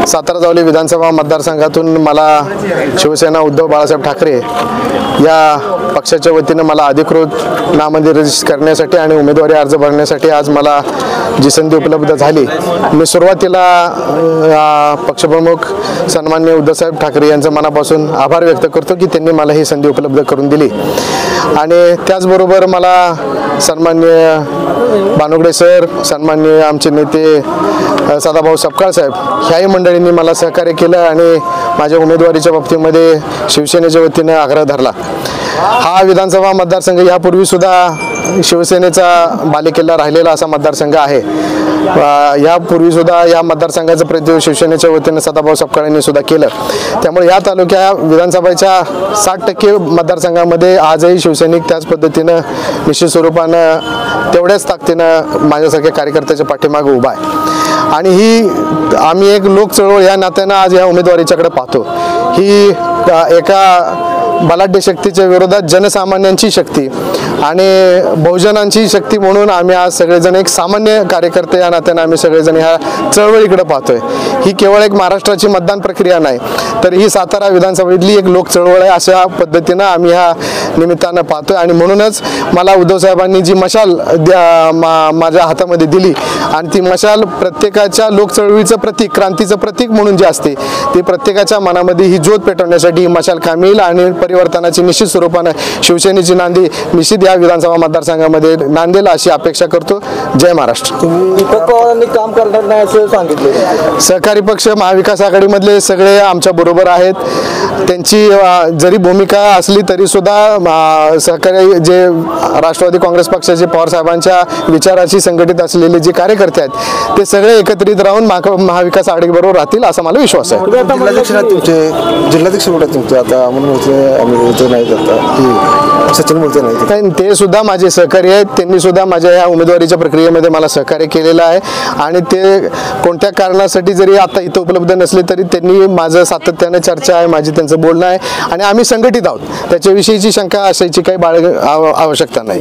सातारा जावली विधानसभा मतदारसंघातून मला शिवसेना उद्धव बाळासाहेब ठाकरे या पक्षाच्या वतीनं मला अधिकृत नामंजूर रजिस्टर करण्यासाठी आणि उमेदवारी अर्ज भरण्यासाठी आज मला जी संधी उपलब्ध झाली, मी सुरुवातीला पक्षप्रमुख सन्माननीय उद्धवसाहेब ठाकरे यांचं मनापासून आभार व्यक्त करतो की त्यांनी मला ही संधी उपलब्ध करून दिली। आणि त्याचबरोबर मला सन्माननीय बानुगडे सर, सन्माननीय आमचे नेते सदाभाऊ सपकाळ साहेब ह्याही मंडळींनी मला सहकार्य केलं आणि माझ्या उमेदवारीच्या बाबतीमध्ये शिवसेनेच्या वतीने आग्रह धरला। हा विधानसभा मतदारसंघ यापूर्वी सुद्धा शिवसेनेचा बालेकिल्ला राहिलेला असा मतदारसंघ आहे। यापूर्वी सुद्धा या मतदारसंघाचं प्रतिनिधित्व शिवसेनेच्या वतीने सदाभाऊ सपकाळांनी सुद्धा केलं। त्यामुळे या तालुक्या विधानसभेच्या 60% मतदारसंघामध्ये आजही शिवसैनिक त्याच पद्धतीनं निश्चित स्वरूपानं तेवढ्याच ताकदीनं माझ्यासारख्या कार्यकर्त्याच्या पाठीमागे उभा आहे। आणि ही आम्ही एक लोक चळवळ या नात्यानं आज या उमेदवारीच्याकडे पाहतो। ही एका बलाढ्य शक्तीच्या विरोधात जनसामान्यांची शक्ती आणि बहुजनांची शक्ती म्हणून आम्ही आज सगळेजण एक सामान्य कार्यकर्ते या नात्याने आम्ही सगळेजण ह्या चळवळीकडे पाहतोय। ही केवळ एक महाराष्ट्राची मतदान प्रक्रिया नाही, तर ही सातारा विधानसभेतली एक लोक चळवळ आहे अशा पद्धतीनं आम्ही ह्या निमित्तानं पाहतोय। आणि म्हणूनच मला उद्धव साहेबांनी जी मशाल माझ्या हातामध्ये दिली आणि ती मशाल प्रत्येकाच्या लोक चळवळीचं प्रतीक, क्रांतीचं प्रतीक म्हणून जी असते ती प्रत्येकाच्या मनामध्ये ही ज्योत पेटवण्यासाठी ही मशाल कामी येईल आणि परिवर्तनाची निश्चित स्वरूपानं शिवसेनेची नांदी निश्चित या विधानसभा मतदारसंघामध्ये नांदेल अशी अपेक्षा करतो। जय महाराष्ट्र। दीपक पवारांनी काम करणार नाही असं सांगितलं। सहकारी पक्ष महाविकास आघाडीमधले सगळे आमच्या बरोबर आहेत। त्यांची जरी भूमिका असली तरी सुद्धा सहकारी जे राष्ट्रवादी काँग्रेस पक्षाचे पवार साहेबांच्या विचाराशी संघटित असलेले जे कार्यकर्ते आहेत ते सगळे एकत्रित राहून महाविकास आघाडीबरोबर राहतील असा मला विश्वास आहे। जिल्हाध्यक्ष तुमचे आता सचिन बोलते नाही, ते सुद्धा माझे सहकारी आहेत। त्यांनी सुद्धा माझ्या या उमेदवारीच्या प्रक्रियेमध्ये मला सहकार्य केलेलं आहे आणि ते कोणत्या कारणासाठी जरी आता इथं उपलब्ध नसले तरी त्यांनी माझं सातत्याने चर्चा आहे, माझी त्यांचं बोलणं आहे आणि आम्ही संघटित आहोत। त्याच्याविषयीची शंका असायची काही आवश्यकता नाही।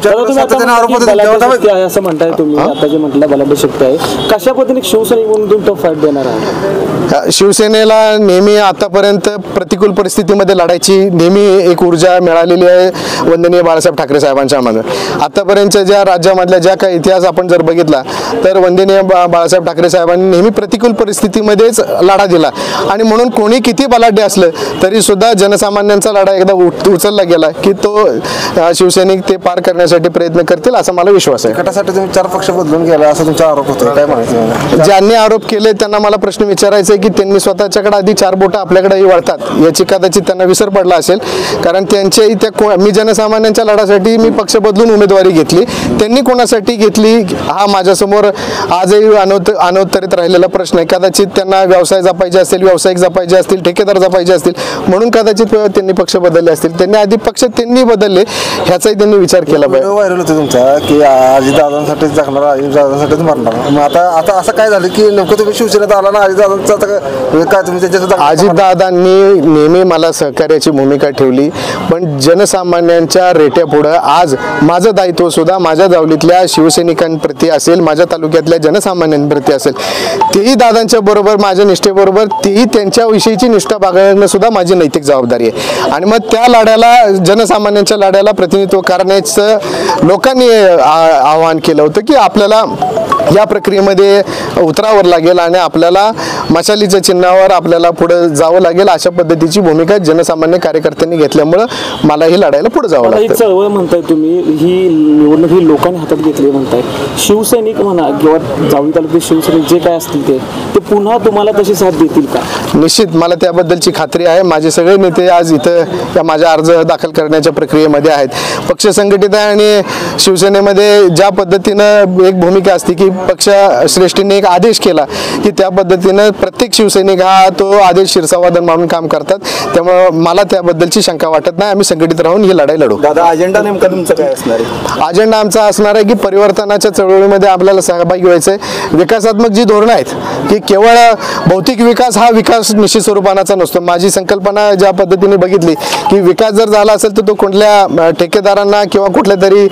असं म्हणताय तुम्ही, आता जे म्हटलं बलाढ्य शक्ती आहे, कशा पद्धतीने शिवसैनिक म्हणून तुम्ही फाईट देणार आहे? शिवसेनेला नेहमी आतापर्यंत प्रतिकूल परिस्थितीमध्ये लढायची नेहमी एक ऊर्जा मिळालेली आहे वंदनीय बाळासाहेब ठाकरे साहेबांच्या मध्ये। आतापर्यंतच्या ज्या राज्यामधल्या ज्या काही इतिहास आपण जर बघितला तर वंदनीय बाळासाहेब ठाकरे साहेबांनी नेहमी प्रतिकूल परिस्थितीमध्येच लढा दिला आणि म्हणून कोणी किती बलाढ्य असलं तरी सुद्धा जनसामान्यांचा लढा एकदा उचलला गेला की तो शिवसैनिक ते पार करण्यासाठी प्रयत्न करतील असा मला विश्वास आहे। गटासाठी तुम्ही 4 पक्ष बदलून गेला असा तुमचा आरोप होतो, काय म्हणायचं? ज्यांनी आरोप केले त्यांना मला प्रश्न विचारायचा आहे की त्यांनी स्वतःच्याकडे आधी 4 बोटं आपल्याकडे वळतात याची कदाचित त्यांना विसर पडला असेल, कारण त्यांच्या इथे मी जनसामान्यांच्या लढ्यासाठी मी पक्ष बदलून उमेदवारी घेतली, त्यांनी कोणासाठी घेतली हा माझ्यासमोर आजही अनउत्तरित राहिलेला प्रश्न आहे। कदाचित त्यांना व्यवसाय जपायचे असतील, व्यावसायिक जपायचे असतील, ठेकेदार जपायचे असतील म्हणून कदाचित त्यांनी पक्ष बदलले असतील। त्यांनी आधी पक्ष त्यांनी बदलले ह्याचाही त्यांनी विचार केला पाहिजे। व्हायरल होतं तुमचा की अजितदादांसाठीच जगणार, अजितदादांसाठीच मरणार, मग आता असं काय झालं की नेमकं तुम्ही शिवसेनेत आला ना, अजितदादांचा काय तुम्ही त्याच्यात? अजितदादांनी नेहमी मला सहकार्याची भूमिका ठेवली, पण जनसामान्यांच्या रेट्यापुढं आज माझं दायित्व सुद्धा माझ्या जावलीतल्या शिवसैनिकांप्रती असेल, माझ्या तालुक्यातल्या जनसामान्यांप्रती असेल। तेही दादांच्या बरोबर माझ्या निष्ठेबरोबर तेही त्यांच्याविषयीची निष्ठा बाळगणं सुद्धा माझी नैतिक जबाबदारी आहे। आणि मग त्या लढ्याला, जनसामान्यांच्या लढ्याला प्रतिनिधित्व करण्याचं लोकांनी आवाहन केलं होतं की आपल्याला या प्रक्रियेमध्ये उतरावं लागेल आणि आपल्याला मशालीच्या चिन्हावर आपल्याला पुढे जावं लागेल अशा पद्धतीची भूमिका जनसामान्य कार्यकर्त्यांनी घेतल्यामुळं मला ही लढायला पुढे जावं लागतं। चळवळ म्हणताय तुम्ही, ही निवडणूक ही लोकांनी हातात घेतली म्हणताय, शिवसैनिक म्हणा किंवा जावळी तालुक्यात शिवसैनिक जे काय असतील ते पुन्हा तुम्हाला तशी साथ देतील का? निश्चित मला त्याबद्दलची खात्री आहे। माझे सगळे नेते आज इथं या माझ्या अर्ज दाखल करण्याच्या प्रक्रियेमध्ये आहेत। पक्ष संघटित आहे आणि शिवसेनेमध्ये ज्या पद्धतीनं एक भूमिका असते की पक्ष श्रेष्ठीने एक आदेश केला की त्या पद्धतीनं प्रत्येक शिवसैनिक हा तो आदेश शिरसावादन मानून काम करतात, त्यामुळे मला त्याबद्दलची शंका वाटत नाही। आम्ही संघटित राहून ही लढाई लढू। दादा, अजेंडा नेमका तुमचा काय असणार आहे? अजेंडा आमचा असणार आहे की परिवर्तनाच्या चळवळीमध्ये आपल्याला सहभागी व्हायचं आहे। विकासात्मक जी धोरणं आहेत की केवळ भौतिक विकास हा विकास निश्चित स्वरूपाचा नसतो. माझी संकल्पना ज्या पद्धतीने बघितली की विकास जर झाला असेल तर तो कुठल्या ठेकेदारांना किंवा कुठल्या तरी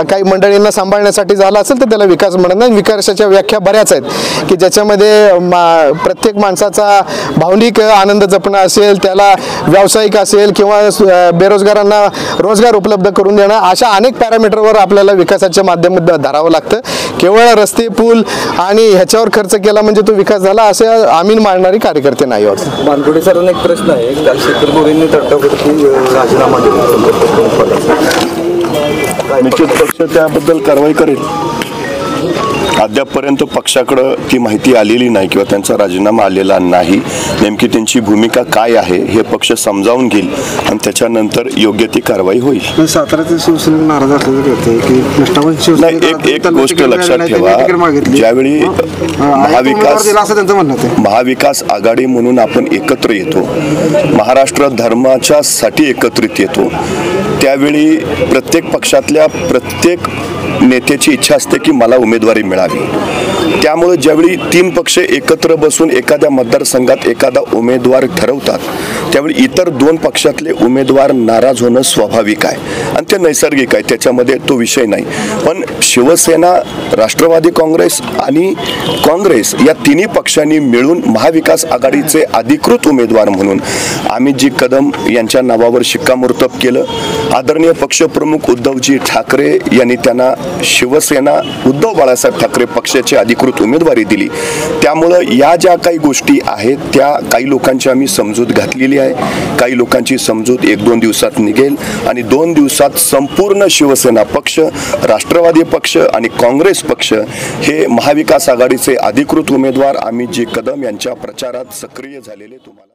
काही मंडळींना सांभाळण्यासाठी झाला असेल तर त्याला विकास म्हणत नाही. विकासाच्या व्याख्या बऱ्याच आहेत की ज्याच्यामध्ये प्रत्येक माणसाचा भावनिक आनंद जपणं असेल, त्याला व्यावसायिक असेल किंवा बेरोजगारांना रोजगार उपलब्ध करून देणं, अशा अनेक पॅरामीटरवर आपल्याला विकासाच्या माध्यमातून धरावं लागतं. केवळ रस्ते पूल आणि ह्याच्यावर खर्च केला म्हणजे तो विकास झाला असे आम्ही मानणारी कार्यकर्ते नाही आहोत. बानकुडे सरांना एक प्रश्न आहे. काल शेखर गोरेंनी तटवरती राजीनामा दिला. निश्चित पक्ष त्याबद्दल कारवाई करेल. अद्यापपर्यंत पक्षाकडं ती माहिती आलेली नाही किंवा त्यांचा राजीनामा आलेला नाही. नेमकी त्यांची भूमिका काय आहे हे पक्ष समजावून घेईल आणि त्याच्यानंतर योग्य ती कारवाई होईल. साताऱ्यातील शिवसेना नाराज असल्याचं कळतंय की नाही, एक गोष्ट लक्षात ठेवा, ज्यावेळी महाविकास आघाडी म्हणून आपण एकत्र येतो, महाराष्ट्र धर्माच्या साठी एकत्रित येतो, त्यावेळी प्रत्येक पक्षातल्या प्रत्येक नेत्याची इच्छा असते की मला उमेदवारी मिळावी. त्यामुळे ज्यावेळी 3 पक्ष एकत्र बसून एखाद्या मतदारसंघात एखादा उमेदवार ठरवतात त्यावेळी इतर 2 पक्षातले उमेदवार नाराज होणं स्वाभाविक आहे आणि ते नैसर्गिक आहे, त्याच्यामध्ये तो विषय नाही. पण शिवसेना, राष्ट्रवादी काँग्रेस आणि काँग्रेस या तिन्ही पक्षांनी मिळून महाविकास आघाडीचे अधिकृत उमेदवार म्हणून आम्ही जी कदम यांच्या नावावर शिक्कामोर्तब केलं, आदरणीय पक्षप्रमुख उद्धवजी ठाकरे यांनी त्यांना शिवसेना उद्धव बाळासाहेब ठाकरे पक्षाची अधिकृत उमेदवारी दिली. त्यामुळं या ज्या काही गोष्टी आहेत त्या काही लोकांची आम्ही समजूत घातलेली आहे. काही लोकांची समजूत 1-2 दिवसात निघेल आणि 2 दिवसात संपूर्ण शिवसेना पक्ष, राष्ट्रवादी पक्ष आणि काँग्रेस पक्ष हे महाविकास आघाडीचे अधिकृत उमेदवार आम्ही जी कदम यांच्या प्रचारात सक्रिय झालेले तुम्हाला